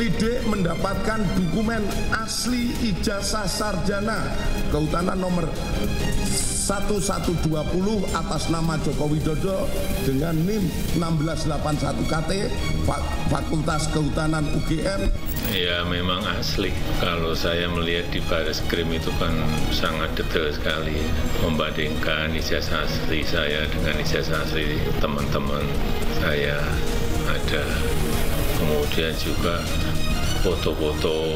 Penyidik mendapatkan dokumen asli ijazah sarjana kehutanan nomor 1120 atas nama Joko Widodo dengan NIM 1681 KT Fakultas Kehutanan UGM. Ya memang asli. Kalau saya melihat di Bareskrim itu kan sangat detail sekali membandingkan ijazah asli saya dengan ijazah asli teman-teman saya ada. Kemudian juga foto-foto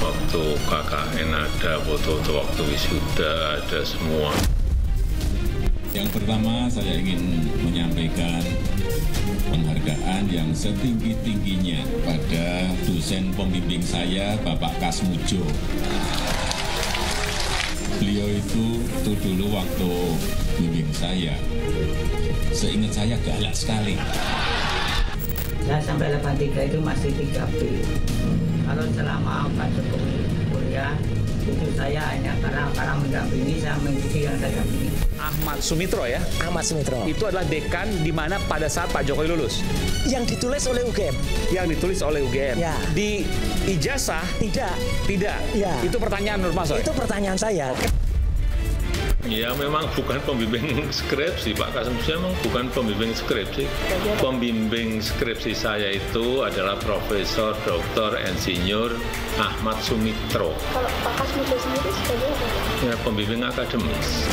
waktu KKN ada, foto-foto waktu wisuda ada semua. Yang pertama saya ingin menyampaikan penghargaan yang setinggi-tingginya pada dosen pembimbing saya, Bapak Kasmujo. Beliau itu dulu waktu bimbing saya, seingat saya galak sekali. Saya sampai 83 itu masih 3B. Kalau selama Pak Jokowi kuliah, itu saya hanya karena mendampingi, saya mengikuti yang saya dampingi. Ahmad Sumitro ya? Ahmad Sumitro. Itu adalah dekan di mana pada saat Pak Jokowi lulus? Yang ditulis oleh UGM. Yang ditulis oleh UGM. Ya. Di ijazah? Tidak. Tidak? Ya. Itu pertanyaan Nur Masoy? Itu pertanyaan saya. Ya memang bukan pembimbing skripsi, Pak Kasem. Saya memang bukan pembimbing skripsi. Pembimbing skripsi saya itu adalah Profesor Dr. Insinyur Ahmad Sumitro. Kalau Pak Kasmujo sendiri sebagai apa? Ya pembimbing akademis.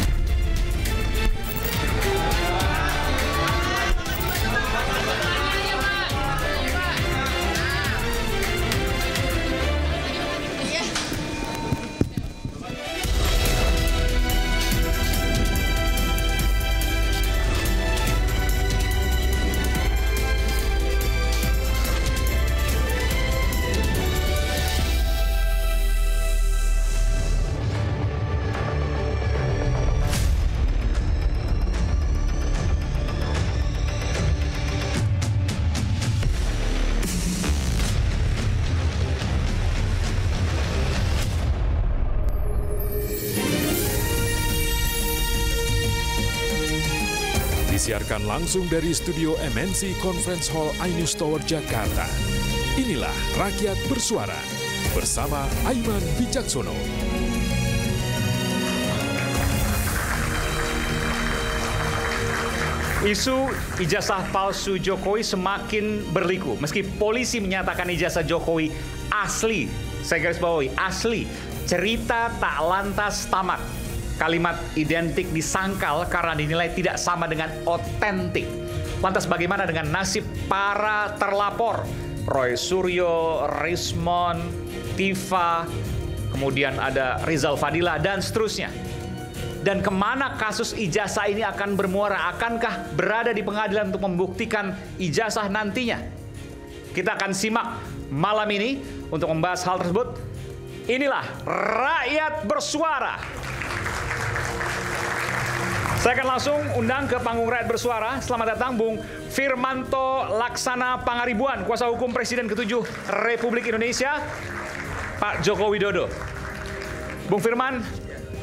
Disiarkan langsung dari studio MNC Conference Hall iNews Tower Jakarta. Inilah Rakyat Bersuara bersama Aiman Wicaksono. Isu ijazah palsu Jokowi semakin berliku. Meski polisi menyatakan ijazah Jokowi asli, saya garis bawahi, asli, cerita tak lantas tamat. Kalimat identik disangkal karena dinilai tidak sama dengan otentik. Lantas bagaimana dengan nasib para terlapor? Roy Suryo, Rismon, Tifa, kemudian ada Rizal Fadila, dan seterusnya. Dan kemana kasus ijazah ini akan bermuara? Akankah berada di pengadilan untuk membuktikan ijazah nantinya? Kita akan simak malam ini untuk membahas hal tersebut. Inilah Rakyat Bersuara. Saya akan langsung undang ke panggung Rakyat Bersuara. Selamat datang Bung Firmanto Laksana Pangaribuan, kuasa hukum Presiden ke-7 Republik Indonesia, Pak Joko Widodo. Bung Firman,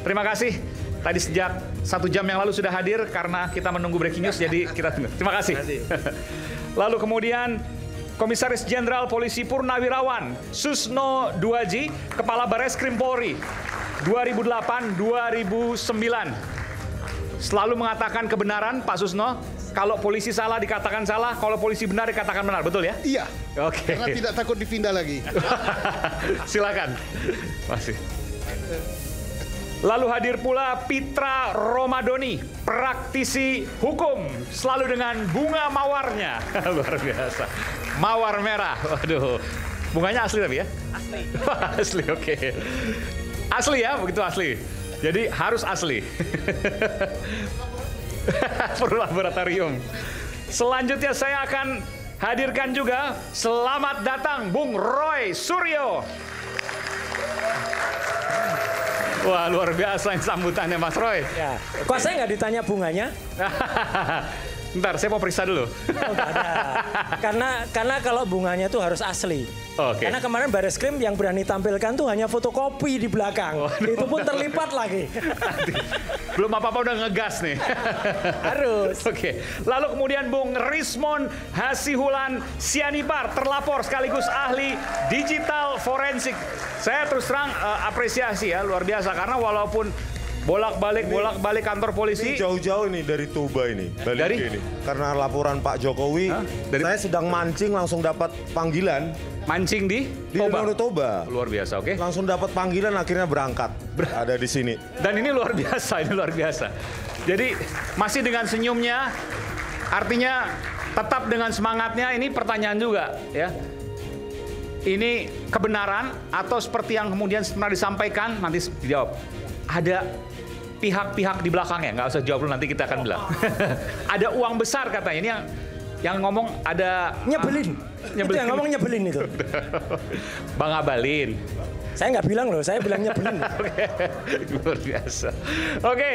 terima kasih. Tadi sejak 1 jam yang lalu sudah hadir karena kita menunggu breaking news, jadi kita tunggu. Terima kasih. Lalu kemudian Komisaris Jenderal Polisi Purnawirawan Susno Duaji, Kepala Bareskrim Polri 2008-2009. Selalu mengatakan kebenaran, Pak Susno. Kalau polisi salah dikatakan salah, kalau polisi benar dikatakan benar, betul ya? Iya. Oke. Karena tidak takut dipindah lagi. Silakan. Masih. Lalu hadir pula Pitra Romadoni, praktisi hukum, selalu dengan bunga mawarnya. Luar biasa. Mawar merah. Waduh. Bunganya asli tapi ya? Asli. Asli, oke. Asli ya, begitu asli. Jadi harus asli. Perlu laboratorium. Selanjutnya saya akan hadirkan juga, selamat datang Bung Roy Suryo. Wah, luar biasa yang sambutannya Mas Roy. Ya. Kok saya nggak ditanya bunganya? Bentar, saya mau periksa dulu. Oh, nggak ada. Karena kalau bunganya itu harus asli. Oke. Karena kemarin Bareskrim yang berani tampilkan tuh hanya fotokopi di belakang. Itu pun terlipat lagi. Belum apa-apa udah ngegas nih. Harus. Oke. Lalu kemudian Bung Rismon Hasihulan Sianipar, terlapor sekaligus ahli digital forensik. Saya terus terang apresiasi ya, luar biasa. Karena walaupun bolak-balik kantor polisi. Jauh-jauh ini dari Toba ini. Dari? Ini. Karena laporan Pak Jokowi, saya sedang mancing langsung dapat panggilan. Mancing di Toba? Di Toba. Luar biasa, oke. Langsung dapat panggilan, akhirnya berangkat. Ada di sini. Dan ini luar biasa, ini luar biasa. Jadi masih dengan senyumnya, artinya tetap dengan semangatnya. Ini pertanyaan juga ya. Ini kebenaran atau seperti yang kemudian pernah disampaikan, nanti dijawab. Ada pihak-pihak di belakangnya, nggak usah jawab dulu, nanti kita akan bilang. Ada uang besar katanya, ini yang ngomong ada... Nyebelin. Itu yang ngomong nyebelin itu. Bang Abalin. Saya nggak bilang loh, saya bilang nyebelin. Oke, luar biasa. Oke,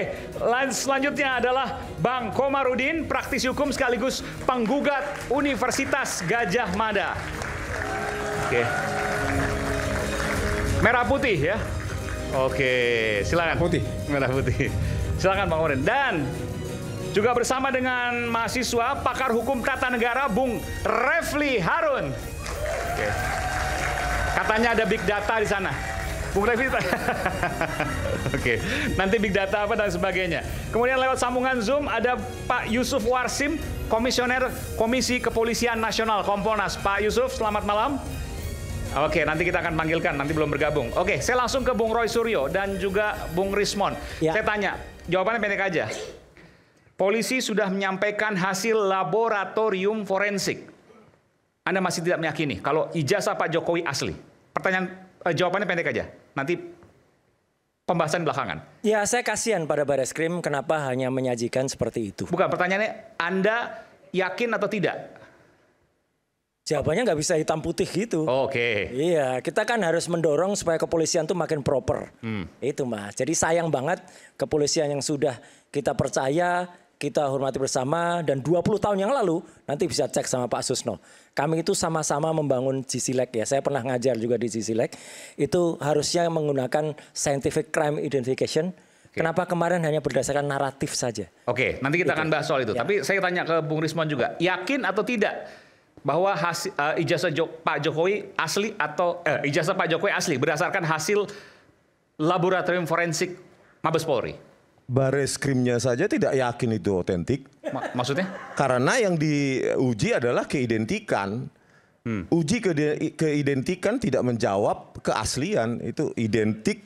selanjutnya adalah Bang Komarudin, praktisi hukum sekaligus penggugat Universitas Gadjah Mada. Oke. Merah putih ya. Oke, silakan. Putih. Merah putih. Silakan Bang Komarudin. Dan juga bersama dengan mahasiswa pakar hukum tata negara Bung Refli Harun. Oke. Katanya ada big data di sana. Bung Refli. Oke. Nanti big data apa dan sebagainya. Kemudian lewat sambungan Zoom ada Pak Yusuf Warsim, Komisioner Komisi Kepolisian Nasional Kompolnas. Pak Yusuf, selamat malam. Oke, nanti kita akan panggilkan, nanti belum bergabung. Oke, saya langsung ke Bung Roy Suryo dan juga Bung Rismon. Ya. Saya tanya, jawabannya pendek aja. Polisi sudah menyampaikan hasil laboratorium forensik. Anda masih tidak meyakini kalau ijazah Pak Jokowi asli? Pertanyaan, jawabannya pendek aja. Nanti pembahasan belakangan. Ya, saya kasihan pada Bareskrim kenapa hanya menyajikan seperti itu. Bukan, pertanyaannya Anda yakin atau tidak? Jawabannya nggak bisa hitam putih gitu. Oke. Iya, kita kan harus mendorong supaya kepolisian tuh makin proper. Itu Mas. Jadi sayang banget kepolisian yang sudah kita percaya, kita hormati bersama, dan 20 tahun yang lalu nanti bisa cek sama Pak Susno. Kami itu sama-sama membangun GCLEC ya. Saya pernah ngajar juga di GCLEC. Itu harusnya menggunakan scientific crime identification. Kenapa kemarin hanya berdasarkan naratif saja? Oke, nanti kita akan bahas soal itu. Ya. Tapi saya tanya ke Bung Rismon juga, yakin atau tidak bahwa ijazah Pak Jokowi asli atau ijazah Pak Jokowi asli berdasarkan hasil laboratorium forensik Mabes Polri? Bareskrimnya saja tidak yakin itu otentik. Maksudnya? Karena yang diuji adalah keidentikan. Uji keidentikan tidak menjawab keaslian. Itu identik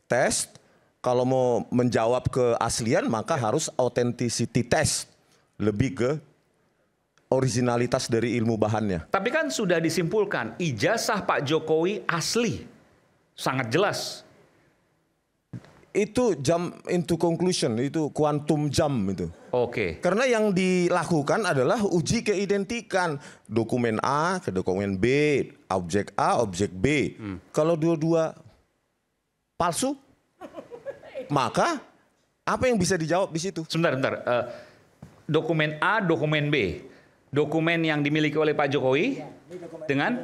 test. Kalau mau menjawab keaslian maka harus authenticity test. Lebih ke originalitas dari ilmu bahannya. Tapi kan sudah disimpulkan ijazah Pak Jokowi asli. Sangat jelas. Itu jump into conclusion, itu quantum jump itu. Oke. Karena yang dilakukan adalah uji keidentikan. Dokumen A ke dokumen B, objek A, objek B. Kalau dua-dua palsu, maka apa yang bisa dijawab di situ? Sebentar. Dokumen A, dokumen B. Dokumen yang dimiliki oleh Pak Jokowi dengan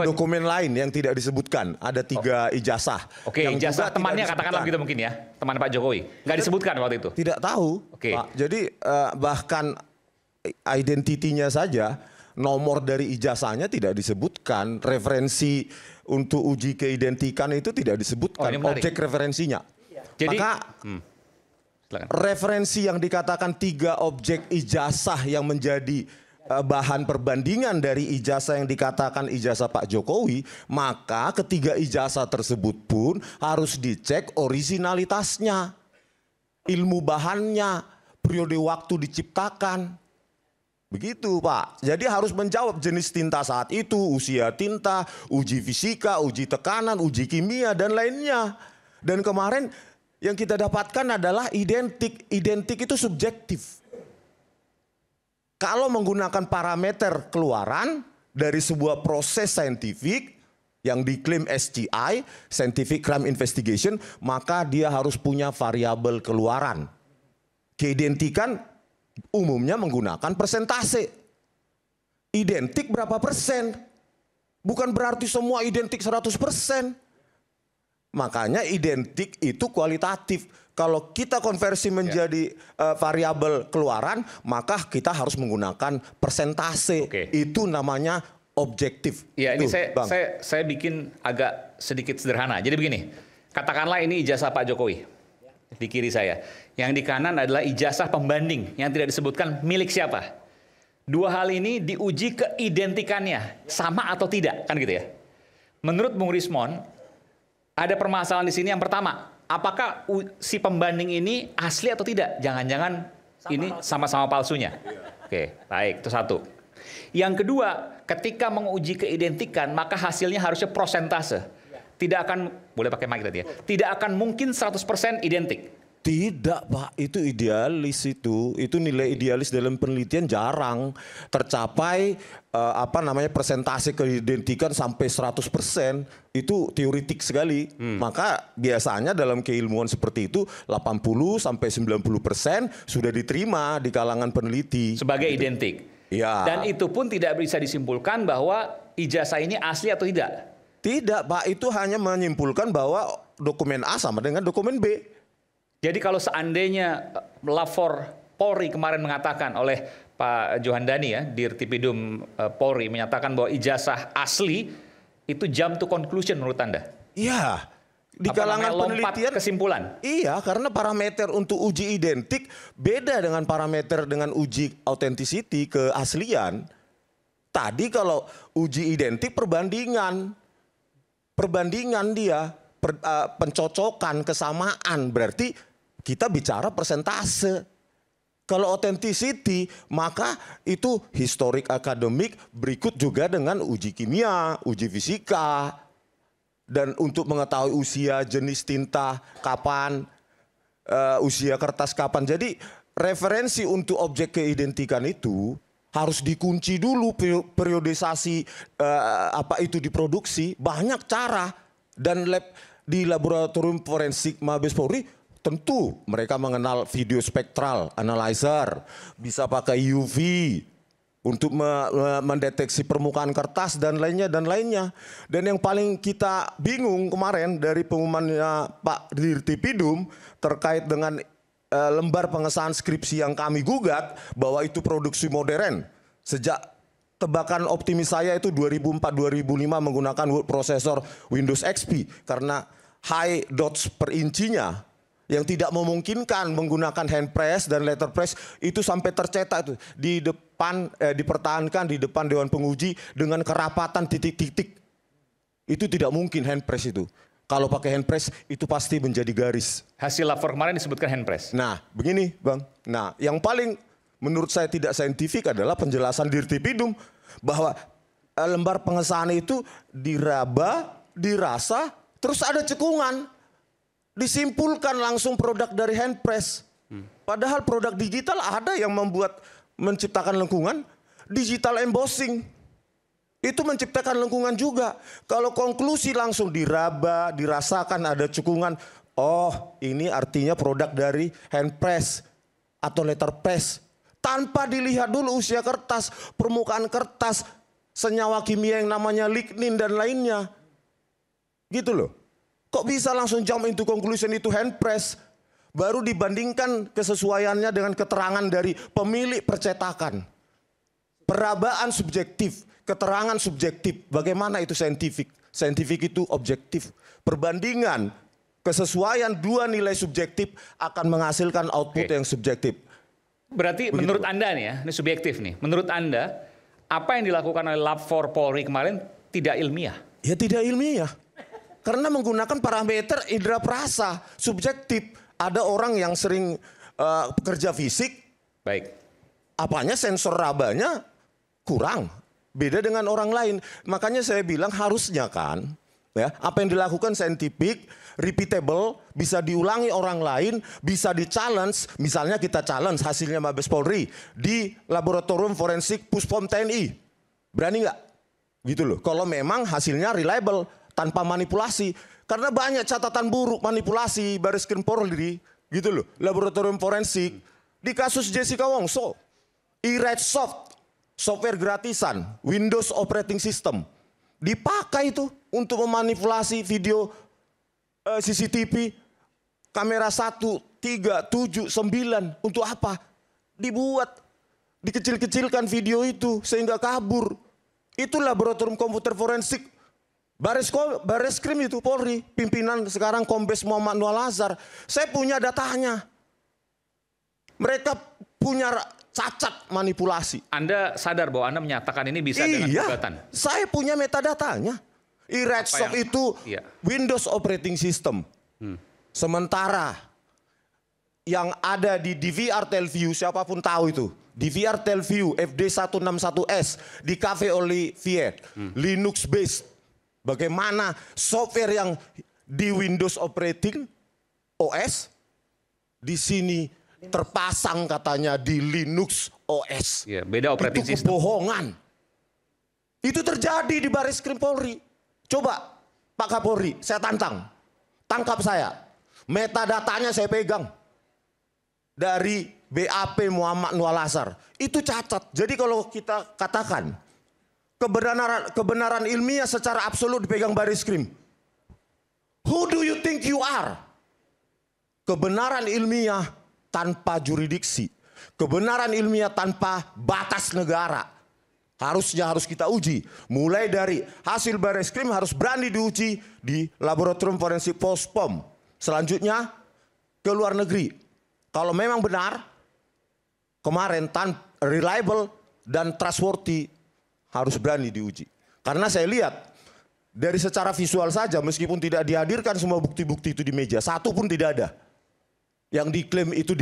dokumen lain yang tidak disebutkan. Ada 3 ijazah. Oke, ijazah temannya katakanlah gitu mungkin ya, teman Pak Jokowi. Nggak disebutkan waktu itu? Tidak tahu, Pak. Jadi bahkan identitinya saja, nomor dari ijazahnya tidak disebutkan. Referensi untuk uji keidentikan itu tidak disebutkan. Objek referensinya. Jadi, maka referensi yang dikatakan 3 objek ijazah yang menjadi bahan perbandingan dari ijazah yang dikatakan ijazah Pak Jokowi, maka ketiga ijazah tersebut pun harus dicek originalitasnya, ilmu bahannya, periode waktu diciptakan. Begitu Pak. Jadi harus menjawab jenis tinta saat itu, usia tinta, uji fisika, uji tekanan, uji kimia, dan lainnya. Dan kemarin yang kita dapatkan adalah identik. Identik itu subjektif. Kalau menggunakan parameter keluaran dari sebuah proses saintifik yang diklaim SCI, Scientific Crime Investigation, maka dia harus punya variabel keluaran. Keidentikan umumnya menggunakan persentase. Identik berapa persen? Bukan berarti semua identik 100%. Makanya identik itu kualitatif. Kalau kita konversi menjadi variabel keluaran, maka kita harus menggunakan persentase. Itu namanya objektif. Ya, ini saya bikin agak sedikit sederhana. Jadi begini, katakanlah ini ijazah Pak Jokowi di kiri saya. Yang di kanan adalah ijazah pembanding yang tidak disebutkan milik siapa. Dua hal ini diuji keidentikannya, sama atau tidak, kan gitu ya. Menurut Bung Rismon, ada permasalahan di sini. Yang pertama, apakah si pembanding ini asli atau tidak? Jangan-jangan ini sama-sama palsunya. Oke, baik, itu satu. Yang kedua, ketika menguji keidentikan, maka hasilnya harusnya prosentase. Tidak akan, boleh pakai mic tadi ya, tidak akan mungkin 100% identik. Tidak, Pak, itu idealis itu nilai idealis dalam penelitian jarang tercapai persentase keidentikan sampai 100%, itu teoretik sekali. Maka biasanya dalam keilmuan seperti itu 80 sampai 90% sudah diterima di kalangan peneliti sebagai identik. Ya. Dan itu pun tidak bisa disimpulkan bahwa ijazah ini asli atau tidak. Tidak, Pak, itu hanya menyimpulkan bahwa dokumen A sama dengan dokumen B. Jadi kalau seandainya lapor Polri kemarin mengatakan oleh Pak Johandani ya, Dirtipidum Polri menyatakan bahwa ijazah asli itu jump to conclusion menurut Anda? Iya. Di kalangan penelitian kesimpulan. Iya, karena parameter untuk uji identik beda dengan parameter dengan uji authenticity keaslian. Tadi kalau uji identik perbandingan dia pencocokan, kesamaan, berarti kita bicara persentase. Kalau authenticity, maka itu historik akademik, berikut juga dengan uji kimia, uji fisika. Dan untuk mengetahui usia, jenis tinta, kapan, usia kertas kapan. Jadi referensi untuk objek keidentikan itu harus dikunci dulu periodisasi apa itu diproduksi. Banyak cara. Dan di laboratorium forensik Mabes Polri tentu mereka mengenal video spektral analyzer, bisa pakai UV untuk mendeteksi permukaan kertas dan lainnya. Dan yang paling kita bingung kemarin dari pengumumannya Pak Dirtipidum terkait dengan lembar pengesahan skripsi yang kami gugat bahwa itu produksi modern. Sejak tebakan optimis saya itu 2004-2005 menggunakan word processor Windows XP karena high dots per incinya yang tidak memungkinkan menggunakan hand press dan letter press itu sampai tercetak itu di depan dipertahankan di depan Dewan Penguji dengan kerapatan titik-titik. Itu tidak mungkin hand press itu. Kalau pakai hand press itu pasti menjadi garis. Hasil lapor kemarin disebutkan hand press. Nah, begini, Bang. Nah, yang paling menurut saya tidak saintifik adalah penjelasan Dirtipidum bahwa lembar pengesahan itu diraba, dirasa, terus ada cekungan. Disimpulkan langsung produk dari hand press. Padahal produk digital ada yang menciptakan lengkungan, digital embossing. Itu menciptakan lengkungan juga. Kalau konklusi langsung diraba, dirasakan ada cekungan, oh ini artinya produk dari hand press atau letter press. Tanpa dilihat dulu usia kertas, permukaan kertas, senyawa kimia yang namanya lignin dan lainnya. Gitu loh. Kok bisa langsung jump into conclusion itu hand press? Baru dibandingkan kesesuaiannya dengan keterangan dari pemilik percetakan. Perabaan subjektif, keterangan subjektif. Bagaimana itu saintifik? Saintifik itu objektif. Perbandingan kesesuaian dua nilai subjektif akan menghasilkan output yang subjektif. Berarti begitu. Menurut Anda nih ya, ini subjektif nih. Menurut Anda, apa yang dilakukan oleh Lab 4 Polri kemarin tidak ilmiah? Ya tidak ilmiah. Karena menggunakan parameter indera perasa, subjektif. Ada orang yang sering pekerja fisik, baik, apanya sensor rabanya kurang, beda dengan orang lain. Makanya saya bilang harusnya kan, ya apa yang dilakukan saintifik, repeatable, bisa diulangi orang lain, bisa di-challenge. Misalnya kita challenge hasilnya Mabes Polri di laboratorium forensik Puspom TNI. Berani nggak? Gitu loh. Kalau memang hasilnya reliable, tanpa manipulasi. Karena banyak catatan buruk manipulasi Baris Krim Polri, gitu loh. Laboratorium forensik. Di kasus Jessica Wongso, iRedsoft, software gratisan, Windows operating system, dipakai itu untuk memanipulasi video CCTV, kamera 1, 3, 7, 9, untuk apa? Dibuat, dikecil-kecilkan video itu sehingga kabur. Itu laboratorium komputer forensik Bareskrim itu Polri, pimpinan sekarang Kombes Muhammad Nual Azhar. Saya punya datanya. Mereka punya cacat manipulasi. Anda sadar bahwa Anda menyatakan ini bisa dengan gugatan? Saya punya metadatanya. iRedsoft itu Windows operating system. Sementara yang ada di DVR Telview, siapapun tahu itu. DVR Telview FD161S di Cafe Olivier, Linux based. Bagaimana software yang di Windows operating OS di sini terpasang katanya di Linux OS. Ya, beda operating itu system. Kebohongan. Itu terjadi di Bareskrim Polri. Coba Pak Kapolri, saya tantang. Tangkap saya. Metadatanya saya pegang. Dari BAP Muhammad Nual Azhar. Itu cacat. Jadi kalau kita katakan kebenaran ilmiah secara absolut dipegang Bareskrim. Who do you think you are? Kebenaran ilmiah tanpa jurisdiksi. Kebenaran ilmiah tanpa batas negara. Harus kita uji. Mulai dari hasil Bareskrim harus berani diuji di laboratorium forensik Pospom. Selanjutnya ke luar negeri. Kalau memang benar, kemarin reliable dan trustworthy, harus berani diuji. Karena saya lihat dari secara visual saja, meskipun tidak dihadirkan semua bukti-bukti itu di meja, satu pun tidak ada. Yang diklaim itu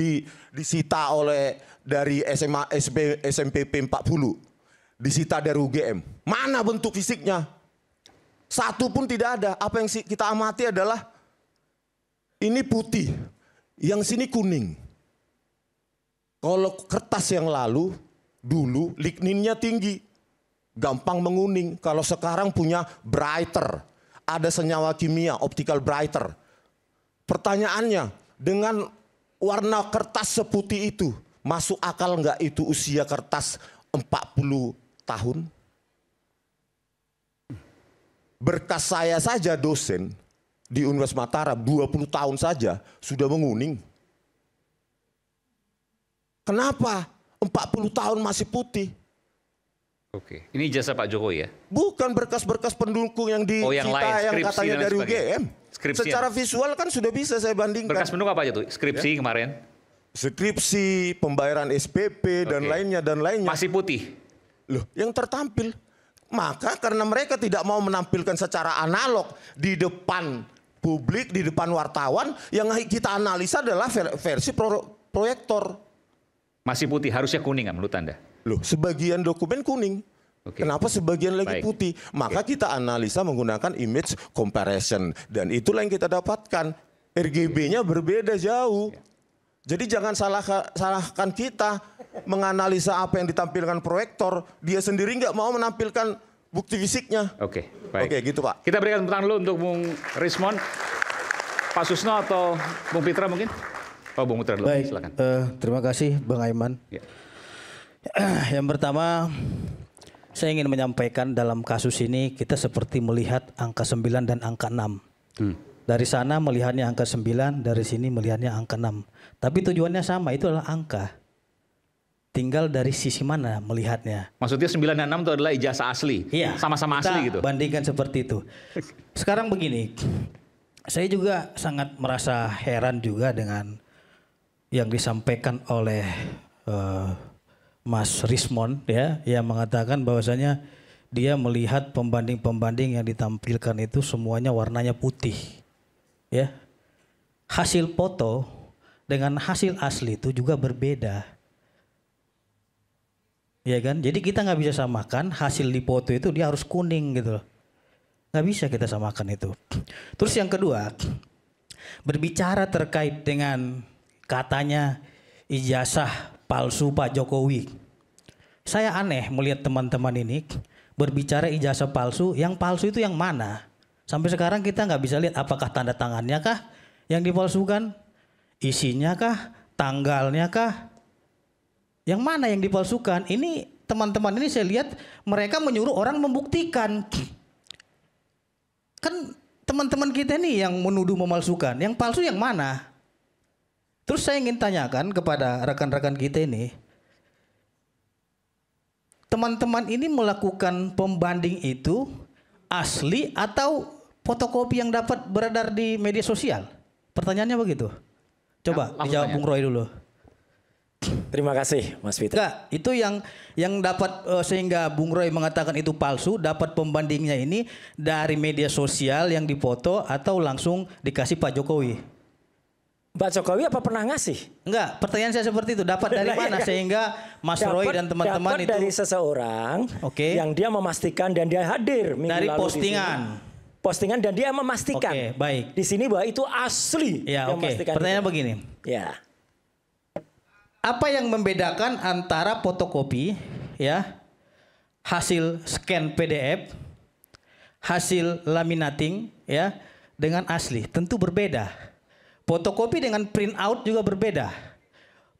disita oleh dari SMPP 40, disita dari UGM. Mana bentuk fisiknya? Satu pun tidak ada. Apa yang kita amati adalah ini putih, yang sini kuning. Kalau kertas yang dulu ligninnya tinggi. Gampang menguning. Kalau sekarang punya brighter, ada senyawa kimia, optical brighter. Pertanyaannya, dengan warna kertas seputih itu, masuk akal nggak itu usia kertas 40 tahun? Berkas saya saja dosen di Universitas Mataram 20 tahun saja sudah menguning. Kenapa 40 tahun masih putih? Oke, ini jasa Pak Jokowi ya? Bukan berkas-berkas pendukung yang dicita yang katanya dari UGM. Skripsi secara visual kan sudah bisa saya bandingkan. Berkas pendukung apa aja tuh? Skripsi kemarin? Skripsi, pembayaran SPP dan lainnya. Masih putih? Loh, yang tertampil. Maka karena mereka tidak mau menampilkan secara analog di depan publik, di depan wartawan, yang kita analisa adalah versi proyektor. Masih putih, harusnya kuning kan menurut Anda? Loh, sebagian dokumen kuning. Kenapa sebagian lagi putih? Maka kita analisa menggunakan image comparison. Dan itulah yang kita dapatkan. RGB-nya berbeda jauh. Jadi jangan salahkan kita menganalisa apa yang ditampilkan proyektor. Dia sendiri nggak mau menampilkan bukti fisiknya. Oke, baik. Oke, gitu Pak. Kita berikan tepuk tangan dulu untuk Bung Rismon. Pak Susno atau Bung Pitra mungkin? Oh, Bung Pitra dulu, silakan. Terima kasih Bang Aiman. Ya. Yang pertama, saya ingin menyampaikan dalam kasus ini kita seperti melihat angka 9 dan angka 6. Dari sana melihatnya angka 9, dari sini melihatnya angka 6. Tapi tujuannya sama, itu adalah angka. Tinggal dari sisi mana melihatnya. Maksudnya 9 dan 6 itu adalah ijazah asli? Iya. Sama-sama asli gitu? Bandingkan seperti itu. Sekarang begini, saya juga sangat merasa heran juga dengan yang disampaikan oleh Mas Rismon ya, yang mengatakan bahwasanya dia melihat pembanding-pembanding yang ditampilkan itu semuanya warnanya putih. Ya. Hasil foto dengan hasil asli itu juga berbeda. Ya kan? Jadi kita nggak bisa samakan hasil di foto itu dia harus kuning gitu loh. Nggak bisa kita samakan itu. Terus yang kedua, berbicara terkait dengan katanya ijazah palsu Pak Jokowi. Saya aneh melihat teman-teman ini berbicara ijazah palsu. Yang palsu itu yang mana? Sampai sekarang kita nggak bisa lihat apakah tanda tangannya kah yang dipalsukan, isinya kah, tanggalnya kah, Yang mana yang dipalsukan? Ini teman-teman ini saya lihat mereka menyuruh orang membuktikan. Kan teman-teman kita nih yang menuduh memalsukan. Yang palsu yang mana? Terus saya ingin tanyakan kepada rekan-rekan kita ini. Teman-teman ini melakukan pembanding itu asli atau fotokopi yang dapat beredar di media sosial? Pertanyaannya begitu. Coba dijawab Bung Roy dulu. Terima kasih Mas Fitra. Enggak, itu yang dapat sehingga Bung Roy mengatakan itu palsu, dapat pembandingnya ini dari media sosial yang dipoto atau langsung dikasih Pak Jokowi? Pak Jokowi apa pernah ngasih? Enggak, pertanyaan saya seperti itu. Dapat dari mana sehingga Mas Roy dan teman-teman itu? Dapat dari seseorang yang dia memastikan dan dia hadir minggu dari lalu postingan. Postingan dan dia memastikan. Oke, baik. Di sini bahwa itu asli. Ya, oke. Pertanyaan begini. Ya. Apa yang membedakan antara fotokopi, ya, hasil scan PDF, hasil laminating, ya, dengan asli? Tentu berbeda. Fotokopi dengan print out juga berbeda.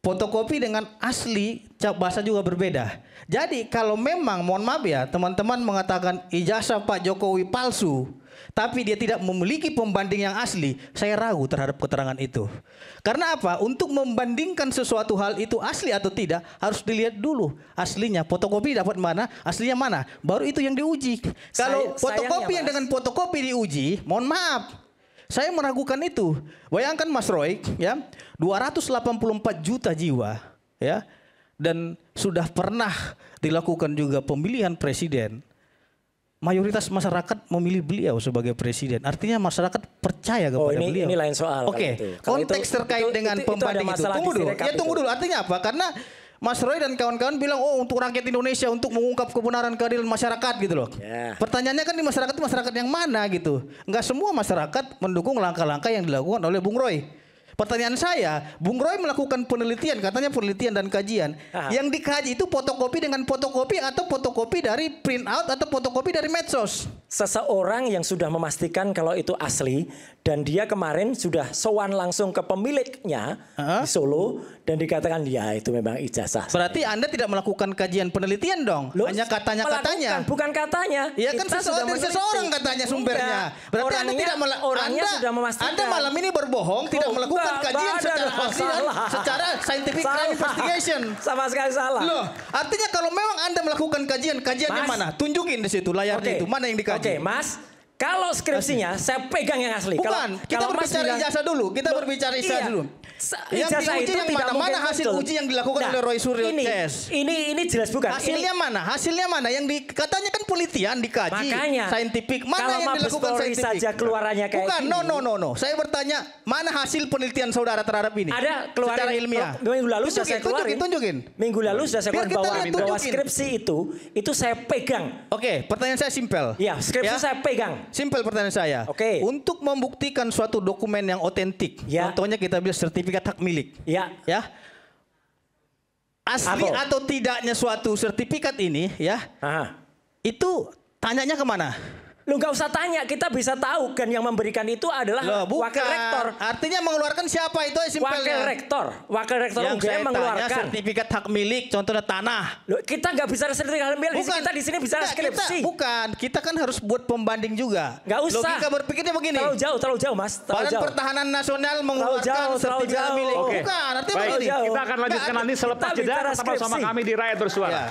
Fotokopi dengan asli bahasa juga berbeda. Jadi kalau memang, mohon maaf ya, teman-teman mengatakan ijazah Pak Jokowi palsu, tapi dia tidak memiliki pembanding yang asli, saya ragu terhadap keterangan itu. Karena apa? Untuk membandingkan sesuatu hal itu asli atau tidak, harus dilihat dulu aslinya. Fotokopi dapat mana, aslinya mana, baru itu yang diuji. Kalau fotokopi yang dengan fotokopi diuji, mohon maaf, saya meragukan itu. Bayangkan Mas Roy, ya, 284 juta jiwa, ya, dan sudah pernah dilakukan juga pemilihan presiden. Mayoritas masyarakat memilih beliau sebagai presiden. Artinya masyarakat percaya kepada beliau. Ini lain soal. Oke, konteks terkait dengan pembanding itu. Tunggu dulu. Ya tunggu dulu. Artinya apa? Karena Mas Roy dan kawan-kawan bilang, oh untuk rakyat Indonesia, untuk mengungkap kebenaran keadilan masyarakat gitu loh. Yeah. Pertanyaannya kan di masyarakat itu masyarakat yang mana gitu. Enggak semua masyarakat mendukung langkah-langkah yang dilakukan oleh Bung Roy. Pertanyaan saya, Bung Roy melakukan penelitian, katanya penelitian dan kajian. Yang dikaji itu fotokopi dengan fotokopi atau fotokopi dari print out atau fotokopi dari medsos? Seseorang yang sudah memastikan kalau itu asli dan dia kemarin sudah sowan langsung ke pemiliknya di Solo dan dikatakan ya itu memang ijazah. Berarti Anda tidak melakukan kajian penelitian dong? Loh, hanya katanya-katanya. Bukan katanya. Ya kan seseorang katanya sumbernya. Berarti Anda tidak orangnya sudah memastikan. Anda malam ini berbohong, tidak melakukan kajian secara asli dan secara scientific crime investigation. Sama sekali salah. Loh, artinya kalau memang Anda melakukan kajiannya mana? Tunjukin di situ layarnya itu, mana yang dikaji. Oke, Mas. Kalau skripsinya saya pegang yang asli. Bukan, kita berbicara ijazah dulu. Kita berbicara ijazah dulu. Yang diuji yang mana hasil uji yang dilakukan oleh Roy Suryo Tes? Ini jelas bukan. Hasilnya mana? Hasilnya mana? Yang katanya kan penelitian dikaji. Makanya. Scientific. Mana kalau yang dilakukan scientific? Saja keluarannya kayak bukan, gini. no. Saya bertanya, mana hasil penelitian saudara terhadap ini? Ada keluar secara ilmiah. Minggu lalu sudah saya keluarin. Tunjukin. Minggu lalu sudah saya keluarin bahwa skripsi itu saya pegang. Oke, pertanyaan saya simpel. Iya, skripsi saya pegang. Simpel pertanyaan saya. Oke. Untuk membuktikan suatu dokumen yang otentik, contohnya kita bilang sertifikat hak milik. Ya. Asli atau tidaknya suatu sertifikat ini, ya. Itu tanyanya kemana? Lu nggak usah tanya, kita bisa tahu kan yang memberikan itu adalah wakil rektor. Artinya mengeluarkan siapa itu simpelnya? Wakil rektor yang UGM mengeluarkan sertifikat hak milik, contohnya tanah. Loh, kita nggak bicara sertifikat hak milik, kita di sini bicara skripsi. Kita kan harus buat pembanding juga. Nggak usah. Logika berpikirnya begini. Terlalu jauh Mas. Badan Pertahanan Nasional mengeluarkan sertifikat hak milik. Bukan, artinya begini. Kita akan lanjutkan nanti selepas jeda, tetap bersama kami di Rakyat Bersuara.